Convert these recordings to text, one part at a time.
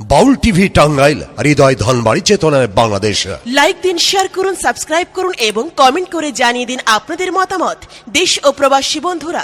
বাউল TV Tangail, হৃদয় ধনবাড়ি, চেতনায় Bangladesh. Like দিন, share করুন, সাবস্ক্রাইব করুন এবং কমেন্ট করে জানিয়ে দিন আপনাদের মতামত। দেশ ও প্রবাসী বন্ধুরা,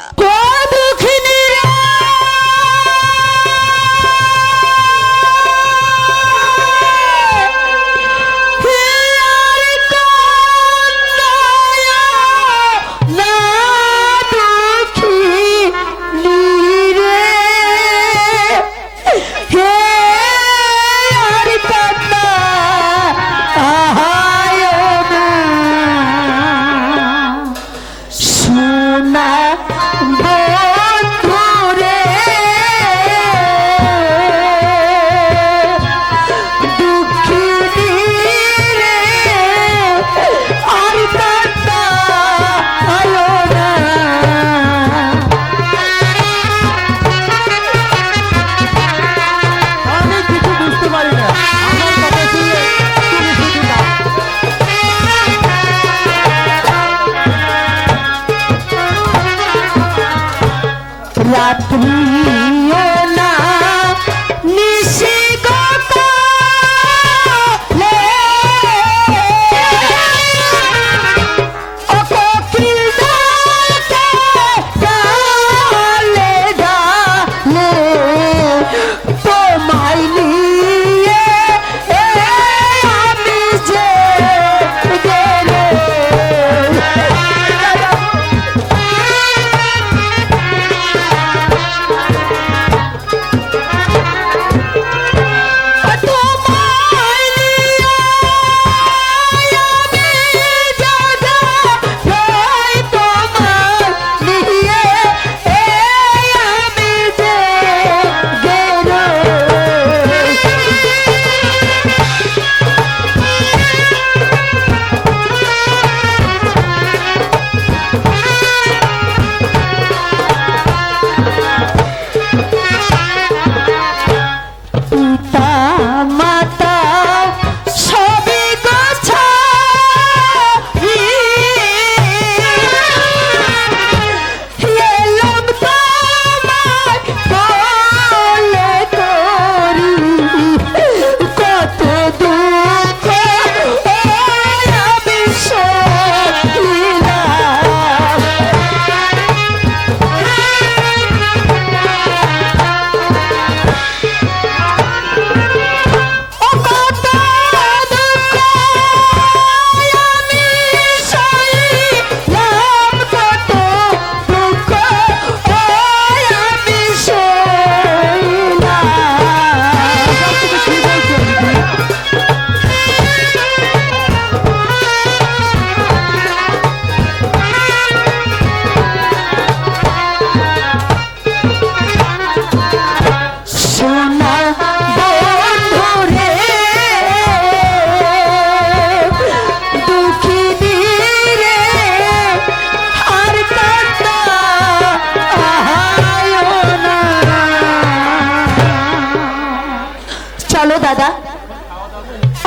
চলো দাদা,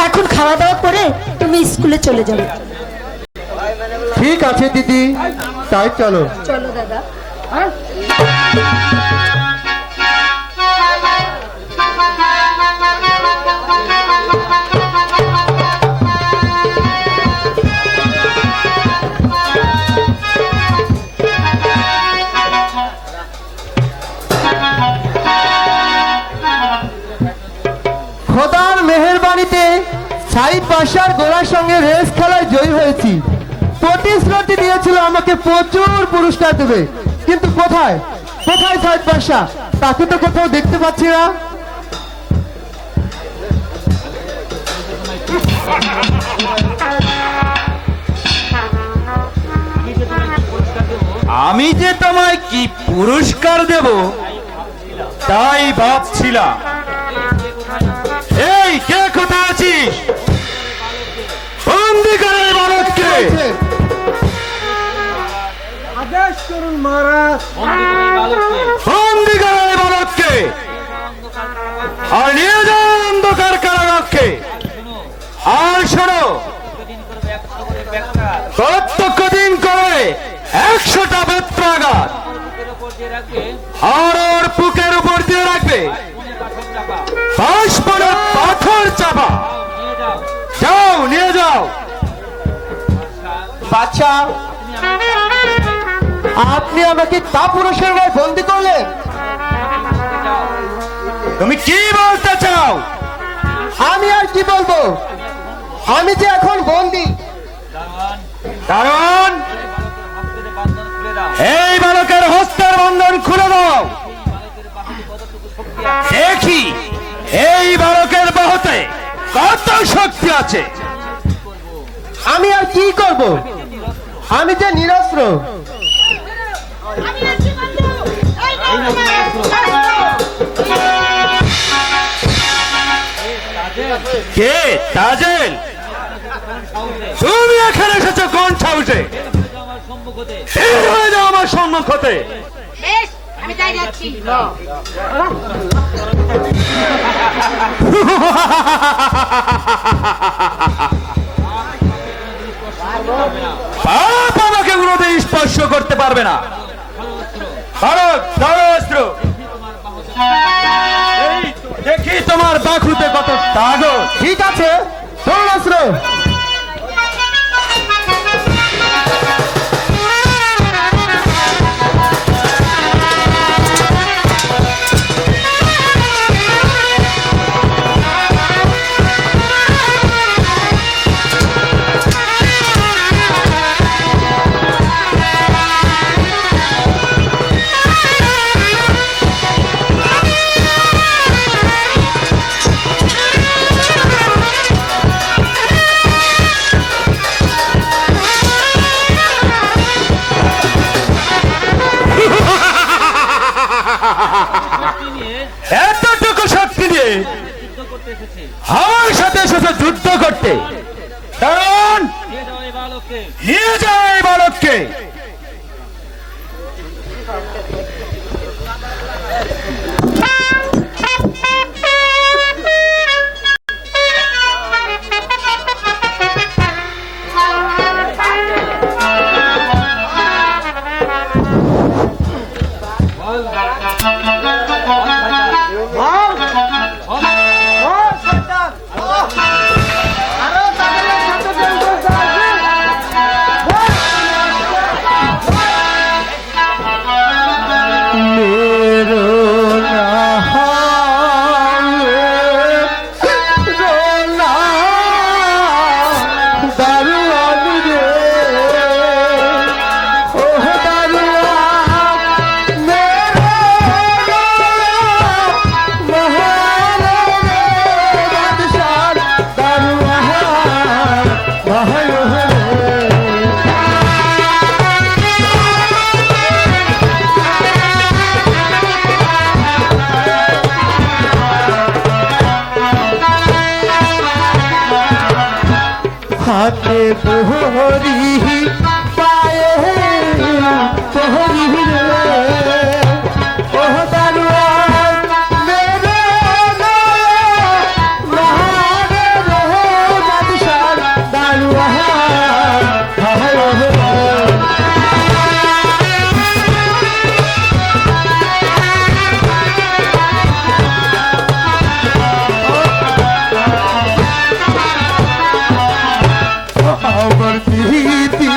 এখন খাওয়া দাওয়া করে তুমি স্কুলে চলে যাবে। ঠিক আছে দিদি, তাই চলো। চলো দাদা। খোদার মেহেরবানিতে সাইদ বাদশার গোলার সঙ্গে রেস খেলায় জয়ী হয়েছি। প্রতিশ্রুতি দিয়েছিল আমাকে প্রচুর পুরস্কার দেবে, কিন্তু কোথায় কোথায় সাইদ বাদশা? তাকে তো কোথাও দেখতে পাচ্ছি না। আমি যে তোমায় কি পুরস্কার দেব তাই ভাবছিলাম। এই কে কোথায় আছিস? বন্দি করে বালককে। আদেশ করুন মহারাজ। বন্দি করে বালককে আর নিয়ে যাও অন্ধকার কারাগারকে। আর শোনো, প্রত্যক্ষ দিন করে 100টা বেত্রাঘাত আর ওর বুকের উপর দিয়ে রাখবে 5 দাও। বাচ্চা, আপনি আমাকে কাপুরুষের গায়ে বন্দি করলেন। তুমি কি বলতে চাও? আমি আর কি বলবো, আমি যে এখন বন্দি। কারণ এই বালকের হস্তের বন্ধন খুলে দাও, দেখি এই বালকের বাহুতে কত শক্তি আছে। আমি আর কি করব, আমি যে নিরস্ত্র। কে তাজেল? তুমি এখানে এসেছো কোন সাহসে? বের হয়ে যাও আমার সম্মুখ হতে। বেশ, আমি তাই যাচ্ছি। পাপ আমাকে কোনোদিন স্পর্শ করতে পারবে না। ভারত ধরো অস্ত্র। এই দেখি তোমার বাহুতে কত তাগত। ঠিক আছে, ধরুন অস্ত্র। এতটুকু শক্তি দিয়ে আমার সাথে এসেছে যুদ্ধ করতে। কারণ নিয়ে যায় বালককে। হাতে প্রহরী পায়ে প্রহরী রে, ওহ দারুয়ান মেরে মহারে রহে বাদশাহ দারুয়ান হায় ওহ। আমার প্রীতি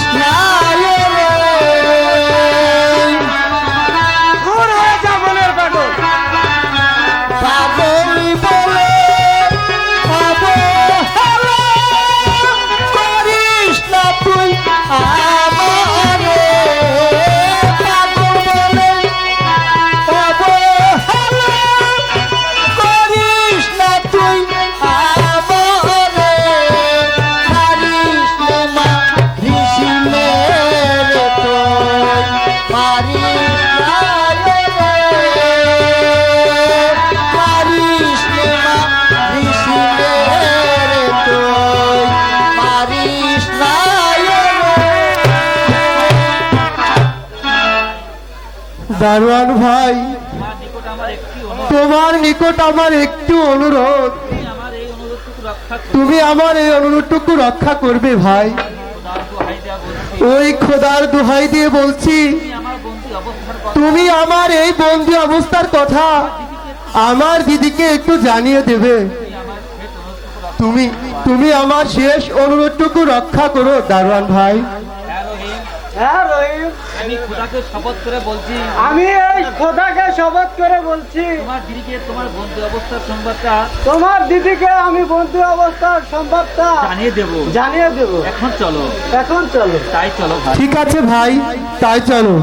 কৃষ্ণায় রে। দূর হয়ে যা মনের পাগল। পাগল বলে অবহেলা করিস না তুই আমারে। পাগল বলে অবহেলা করিস না তুই আমারে। পারিস না মা কৃষ্ণের তোই, পারিস না রে। পারিস না মা কৃষ্ণের তোই, পারিস না রে। দারোয়ান ভাই, তোমার নিকট আমার একটু অনুরোধ, তুমি আমার এই অনুরোধটুকু রক্ষা করবে ভাই। ওই খোদার দোহাই দিয়ে বলছি, তুমি আমার এই বন্দি অবস্থার কথা আমার দিদিকে একটু জানিয়ে দেবে। তুমি তুমি আমার শেষ অনুরোধটুকু রক্ষা করো দারোয়ান ভাই। হ্যাঁ রহিম, আমি খোদাকে শপথ করে বলছি, আমি এই খোদাকে শপথ করে বলছি, তোমার দিদিকে তোমার বন্ধু অবস্থার সংবাদটা তোমার দিদিকে আমি বন্ধু অবস্থার সম্ভবটা জানিয়ে দেব। দেব। এখন চলো, এখন চলো। তাই চলো ভাই। ঠিক আছে ভাই, তাই চলো।